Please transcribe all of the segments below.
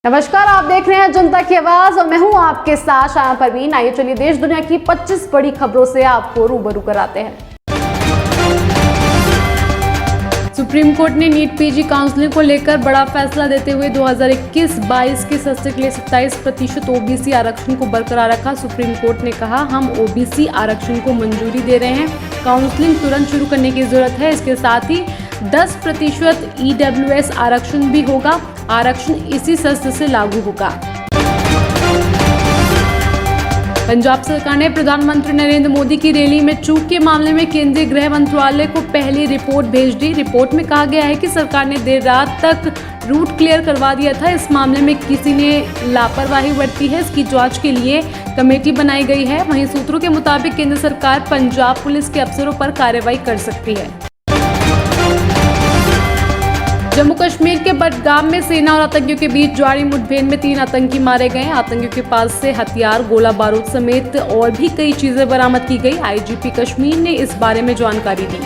नमस्कार, आप देख रहे हैं जनता की आवाज और मैं हूं आपके साथ शाम परवीन। आइए चलिए देश दुनिया की 25 बड़ी खबरों से आपको रूबरू कराते हैं। सुप्रीम कोर्ट ने नीट पीजी काउंसलिंग को लेकर बड़ा फैसला देते हुए 2021-22 के सत्र के लिए 27% ओबीसी आरक्षण को बरकरार रखा। सुप्रीम कोर्ट ने कहा, हम ओबीसी आरक्षण को मंजूरी दे रहे हैं। काउंसलिंग तुरंत शुरू करने की जरूरत है। इसके साथ ही 10% ईडब्ल्यूएस आरक्षण भी होगा। आरक्षण इसी सत्र से लागू होगा। पंजाब सरकार ने प्रधानमंत्री नरेंद्र मोदी की रैली में चूक के मामले में केंद्रीय गृह मंत्रालय को पहली रिपोर्ट भेज दी। रिपोर्ट में कहा गया है कि सरकार ने देर रात तक रूट क्लियर करवा दिया था। इस मामले में किसी ने लापरवाही बरती है, इसकी जांच के लिए कमेटी बनाई गई है। वहीं सूत्रों के मुताबिक केंद्र सरकार पंजाब पुलिस के अफसरों पर कार्रवाई कर सकती है। जम्मू कश्मीर के बडगाम में सेना और आतंकियों के बीच जारी मुठभेड़ में 3 आतंकी मारे गए। आतंकियों के पास से हथियार, गोला बारूद समेत और भी कई चीजें बरामद की गई। आईजीपी कश्मीर ने इस बारे में जानकारी दी।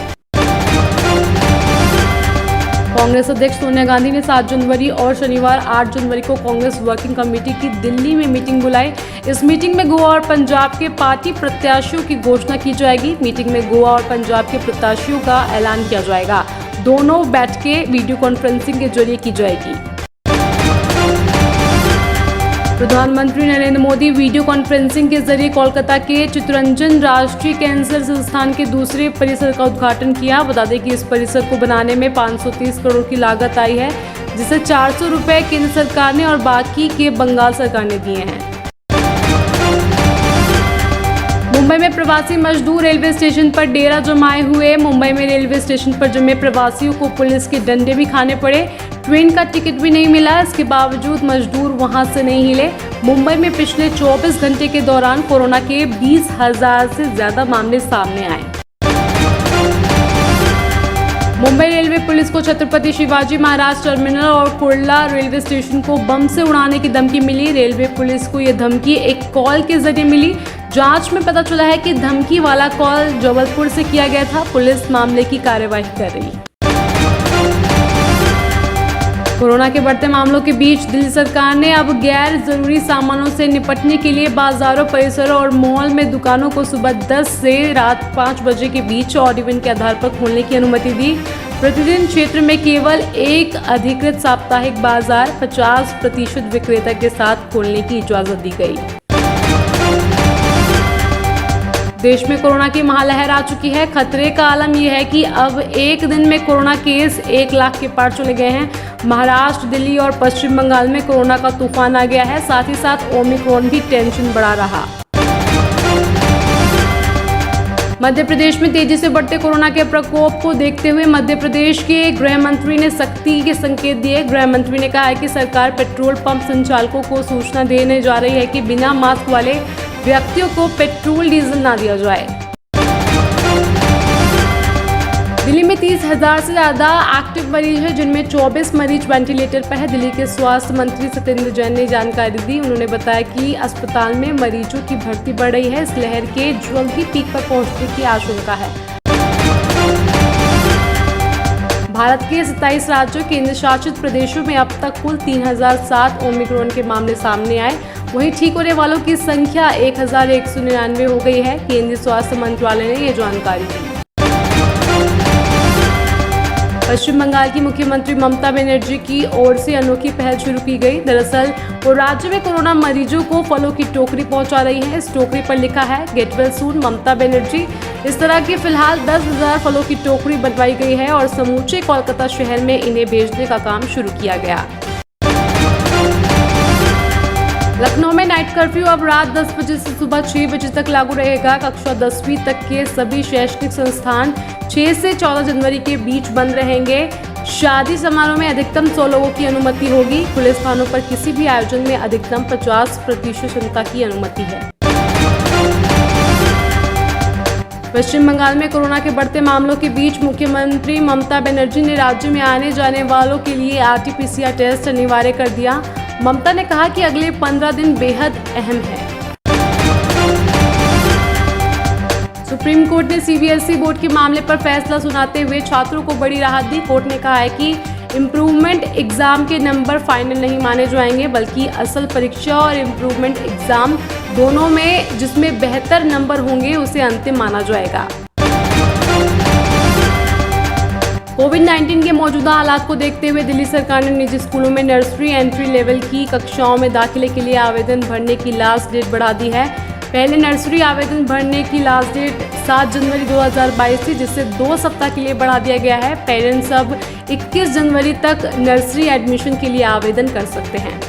कांग्रेस अध्यक्ष सोनिया गांधी ने 7 जनवरी और शनिवार 8 जनवरी को कांग्रेस वर्किंग कमेटी की दिल्ली में मीटिंग बुलाई। इस मीटिंग में गोवा और पंजाब के पार्टी प्रत्याशियों की घोषणा की जाएगी। मीटिंग में गोवा और पंजाब के प्रत्याशियों का ऐलान किया जाएगा। दोनों बैठकें वीडियो कॉन्फ्रेंसिंग के जरिए की जाएगी। प्रधानमंत्री नरेंद्र मोदी वीडियो कॉन्फ्रेंसिंग के जरिए कोलकाता के चित्तरंजन राष्ट्रीय कैंसर संस्थान के दूसरे परिसर का उद्घाटन किया। बता दें कि इस परिसर को बनाने में 530 करोड़ की लागत आई है, जिसे 400 रुपए केंद्र सरकार ने और बाकी के बंगाल सरकार ने दिए हैं। मुंबई में प्रवासी मजदूर रेलवे स्टेशन पर डेरा जमाए हुए। मुंबई में रेलवे स्टेशन पर जमे प्रवासियों को पुलिस के डंडे भी खाने पड़े। ट्रेन का टिकट भी नहीं मिला, इसके बावजूद मजदूर वहां से नहीं हिले। मुंबई में पिछले 24 घंटे के दौरान कोरोना के 20,000 से ज्यादा मामले सामने आए। मुंबई रेलवे पुलिस को छत्रपति शिवाजी महाराज टर्मिनल और कुर्ला रेलवे स्टेशन को बम से उड़ाने की धमकी मिली। रेलवे पुलिस को यह धमकी एक कॉल के जरिए मिली। जांच में पता चला है कि धमकी वाला कॉल जबलपुर से किया गया था। पुलिस मामले की कार्यवाही कर रही है। कोरोना के बढ़ते मामलों के बीच दिल्ली सरकार ने अब गैर जरूरी सामानों से निपटने के लिए बाजारों, परिसरों और मॉल में दुकानों को सुबह 10 से रात 5 बजे के बीच ऑड इवन के आधार पर खोलने की अनुमति दी। प्रतिदिन क्षेत्र में केवल एक अधिकृत साप्ताहिक बाजार 50% विक्रेता के साथ खोलने की इजाजत दी गई। देश में कोरोना की महालहर आ चुकी है। खतरे का आलम यह है कि अब एक दिन में कोरोना केस 1 लाख के पार चले गए हैं। महाराष्ट्र, दिल्ली और पश्चिम बंगाल में कोरोना का तूफान आ गया है। साथ ही साथ ओमिक्रॉन भी टेंशन बढ़ा रहा। मध्य प्रदेश में तेजी से बढ़ते कोरोना के प्रकोप को देखते हुए मध्य प्रदेश के गृह मंत्री ने सख्ती के संकेत दिए। गृह मंत्री ने कहा है कि सरकार पेट्रोल पंप संचालकों को सूचना देने जा रही है कि बिना मास्क वाले व्यक्तियों को पेट्रोल डीजल ना दिया जाए। दिल्ली में 30,000 से ज्यादा एक्टिव मरीज हैं, जिनमें 24 मरीज वेंटिलेटर पर है। दिल्ली के स्वास्थ्य मंत्री सत्येंद्र जैन ने जानकारी दी। उन्होंने बताया कि अस्पताल में मरीजों की भर्ती बढ़ रही है। इस लहर के जल्द ही पीक पर पहुंचने की आशंका है। भारत के 27 राज्यों, केंद्र शासित प्रदेशों में अब तक कुल 3007 ओमिक्रॉन के मामले सामने आए। वहीं ठीक होने वालों की संख्या 1199 हो गई है। केंद्रीय स्वास्थ्य मंत्रालय ने यह जानकारी दी। पश्चिम बंगाल की मुख्यमंत्री ममता बनर्जी की ओर से अनोखी पहल शुरू की गई। दरअसल वो राज्य में कोरोना मरीजों को फलों की टोकरी पहुंचा रही है। इस टोकरी पर लिखा है, get well soon Mamata Banerjee. इस तरह की फिलहाल 10,000 फलों की टोकरी बनवाई गई है और समूचे कोलकाता शहर में इन्हें भेजने का काम शुरू किया गया। लखनऊ में नाइट कर्फ्यू अब रात 10 बजे से सुबह 6 बजे तक लागू रहेगा। कक्षा 10वीं तक के सभी शैक्षणिक संस्थान 6 से 14 जनवरी के बीच बंद रहेंगे। शादी समारोह में अधिकतम 100 लोगों की अनुमति होगी। पुलिस स्थानों पर किसी भी आयोजन में अधिकतम 50% जनता की अनुमति है। पश्चिम बंगाल में कोरोना के बढ़ते मामलों के बीच मुख्यमंत्री ममता बनर्जी ने राज्य में आने जाने वालों के लिए RT-PCR टेस्ट अनिवार्य कर दिया। ममता ने कहा कि अगले 15 दिन बेहद अहम है। सुप्रीम कोर्ट ने CBSE बोर्ड के मामले पर फैसला सुनाते हुए छात्रों को बड़ी राहत दी। कोर्ट ने कहा है कि इम्प्रूवमेंट एग्ज़ाम के नंबर फाइनल नहीं माने जाएंगे, बल्कि असल परीक्षा और इम्प्रूवमेंट एग्ज़ाम दोनों में जिसमें बेहतर नंबर होंगे उसे अंतिम माना जाएगा। कोविड-19 के मौजूदा हालात को देखते हुए दिल्ली सरकार ने निजी स्कूलों में नर्सरी एंट्री लेवल की कक्षाओं में दाखिले के लिए आवेदन भरने की लास्ट डेट बढ़ा दी है। पहले नर्सरी आवेदन भरने की लास्ट डेट 7 जनवरी 2022 थी, जिसे 2 सप्ताह के लिए बढ़ा दिया गया है। पेरेंट्स अब 21 जनवरी तक नर्सरी एडमिशन के लिए आवेदन कर सकते हैं।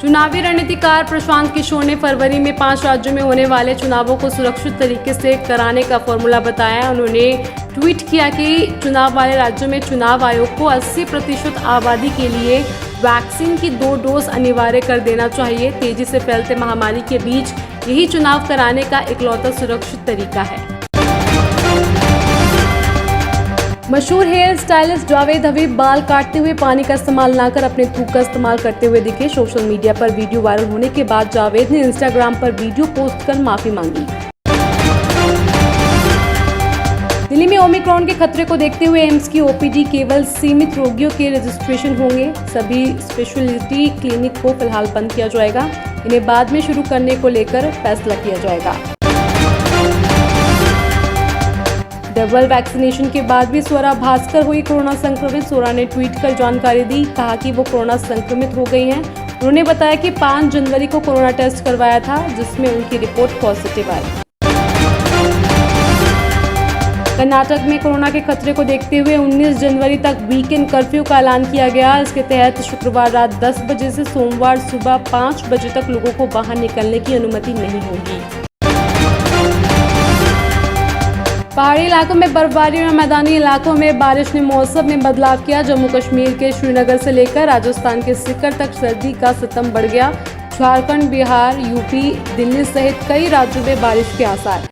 चुनावी रणनीतिकार प्रशांत किशोर ने फरवरी में 5 राज्यों में होने वाले चुनावों को सुरक्षित तरीके से कराने का फॉर्मूला बताया। उन्होंने ट्वीट किया कि चुनाव वाले राज्यों में चुनाव आयोग को 80% आबादी के लिए वैक्सीन की 2 डोज अनिवार्य कर देना चाहिए। तेजी से फैलते महामारी के बीच यही चुनाव कराने का इकलौता सुरक्षित तरीका है। मशहूर हेयर स्टाइलिस्ट जावेद हबीब बाल काटते हुए पानी का इस्तेमाल न कर अपने थूक का इस्तेमाल करते हुए दिखे। सोशल मीडिया पर वीडियो वायरल होने के बाद जावेद ने इंस्टाग्राम पर वीडियो पोस्ट कर माफी मांगी। दिल्ली में ओमिक्रॉन के खतरे को देखते हुए एम्स की ओपीडी केवल सीमित रोगियों के रजिस्ट्रेशन होंगे। सभी स्पेशलिटी क्लिनिक को फिलहाल बंद किया जाएगा। इन्हें बाद में शुरू करने को लेकर फैसला किया जाएगा। डबल वैक्सीनेशन के बाद भी स्वरा भास्कर हुई कोरोना संक्रमित। स्वरा ने ट्वीट कर जानकारी दी, कहा कि वो कोरोना संक्रमित हो गई हैं। उन्होंने बताया कि 5 जनवरी को कोरोना टेस्ट करवाया था, जिसमें उनकी रिपोर्ट पॉजिटिव आई। कर्नाटक में कोरोना के खतरे को देखते हुए 19 जनवरी तक वीकेंड कर्फ्यू का ऐलान किया गया। इसके तहत शुक्रवार रात 10 बजे से सोमवार सुबह 5 बजे तक लोगों को बाहर निकलने की अनुमति नहीं होगी। पहाड़ी इलाकों में बर्फबारी और मैदानी इलाकों में बारिश ने मौसम में बदलाव किया। जम्मू कश्मीर के श्रीनगर से लेकर राजस्थान के सीकर तक सर्दी का सितम बढ़ गया। झारखंड, बिहार, यूपी, दिल्ली सहित कई राज्यों में बारिश के आसार।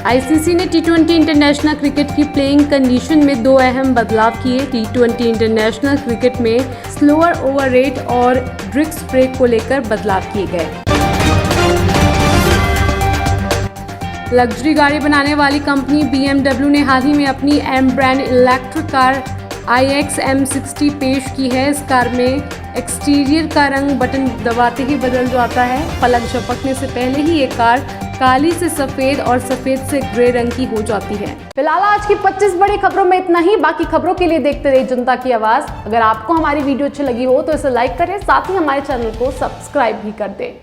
आईसीसी ने टी20 इंटरनेशनल क्रिकेट की प्लेइंग कंडीशन में 2 अहम बदलाव किए। टी20 इंटरनेशनल क्रिकेट में स्लोअर ओवर रेट और ड्रिक्स ब्रेक को लेकर बदलाव किए गए। लग्जरी गाड़ी बनाने वाली कंपनी BMW ने हाल ही में अपनी M brand electric car iX M60 पेश की है। इस कार में एक्सटीरियर का रंग बटन दबाते ही बदल जाता है। पलक झपकने से पहले ही ये कार काली से सफेद और सफेद से ग्रे रंग की हो जाती है। फिलहाल आज की 25 बड़ी खबरों में इतना ही। बाकी खबरों के लिए देखते रहिए जनता की आवाज। अगर आपको हमारी वीडियो अच्छी लगी हो तो इसे लाइक करें, साथ ही हमारे चैनल को सब्सक्राइब भी कर दें।